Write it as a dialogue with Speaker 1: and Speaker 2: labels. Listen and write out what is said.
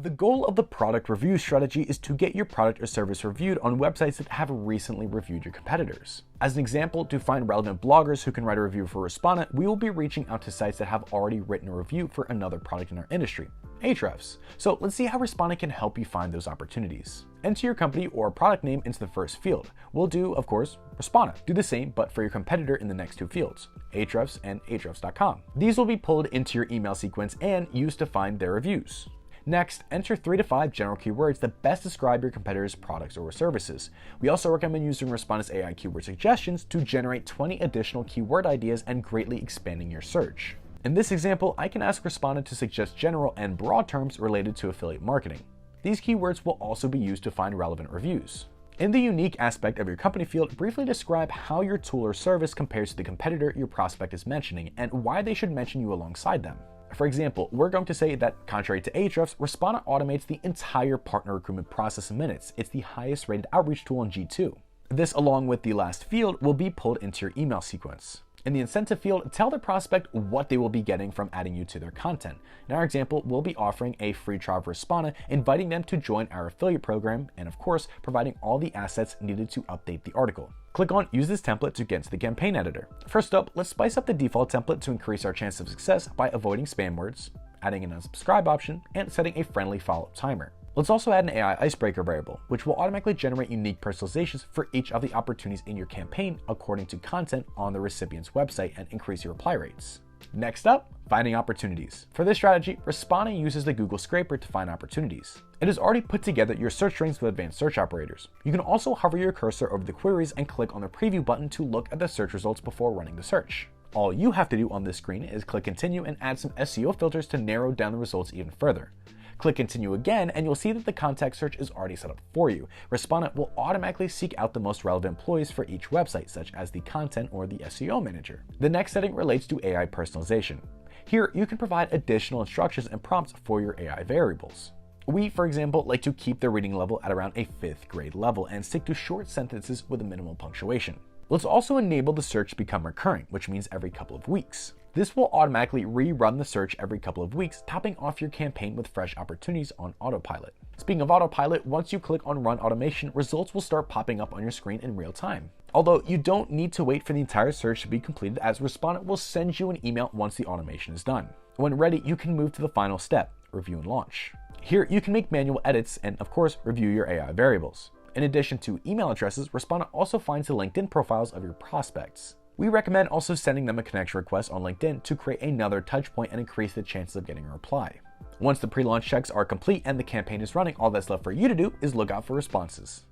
Speaker 1: The goal of the product review strategy is to get your product or service reviewed on websites that have recently reviewed your competitors. As an example, to find relevant bloggers who can write a review for Respona, we will be reaching out to sites that have already written a review for another product in our industry, Ahrefs. So let's see how Respona can help you find those opportunities. Enter your company or product name into the first field. We'll do, of course, Respona. Do the same, but for your competitor in the next two fields, Ahrefs and Ahrefs.com. These will be pulled into your email sequence and used to find their reviews. Next, enter 3 to 5 general keywords that best describe your competitors' products or services. We also recommend using Respona's AI keyword suggestions to generate 20 additional keyword ideas and greatly expanding your search. In this example, I can ask Respona to suggest general and broad terms related to affiliate marketing. These keywords will also be used to find relevant reviews. In the unique aspect of your company field, briefly describe how your tool or service compares to the competitor your prospect is mentioning and why they should mention you alongside them. For example, we're going to say that contrary to Ahrefs, Respona automates the entire partner recruitment process in minutes. It's the highest rated outreach tool in G2. This, along with the last field, will be pulled into your email sequence. In the incentive field, tell the prospect what they will be getting from adding you to their content. In our example, we'll be offering a free trial of Respona, inviting them to join our affiliate program, and of course, providing all the assets needed to update the article. Click on Use this template to get into the campaign editor. First up, let's spice up the default template to increase our chance of success by avoiding spam words, adding an unsubscribe option, and setting a friendly follow-up timer. Let's also add an AI icebreaker variable, which will automatically generate unique personalizations for each of the opportunities in your campaign according to content on the recipient's website and increase your reply rates. Next up, finding opportunities. For this strategy, Respona uses the Google scraper to find opportunities. It has already put together your search strings with advanced search operators. You can also hover your cursor over the queries and click on the preview button to look at the search results before running the search. All you have to do on this screen is click continue and add some SEO filters to narrow down the results even further. Click continue again and you'll see that the contact search is already set up for you. Respona will automatically seek out the most relevant employees for each website, such as the content or the SEO manager. The next setting relates to AI personalization. Here, you can provide additional instructions and prompts for your AI variables. We, for example, like to keep the reading level at around a 5th grade level and stick to short sentences with a minimal punctuation. Let's also enable the search to become recurring, which means every couple of weeks. This will automatically rerun the search every couple of weeks, topping off your campaign with fresh opportunities on autopilot. Speaking of autopilot, once you click on Run Automation, results will start popping up on your screen in real time. Although you don't need to wait for the entire search to be completed, as Respona will send you an email once the automation is done. When ready, you can move to the final step, review and launch. Here, you can make manual edits and, of course, review your AI variables. In addition to email addresses, Respona also finds the LinkedIn profiles of your prospects. We recommend also sending them a connection request on LinkedIn to create another touchpoint and increase the chances of getting a reply. Once the pre-launch checks are complete and the campaign is running, all that's left for you to do is look out for responses.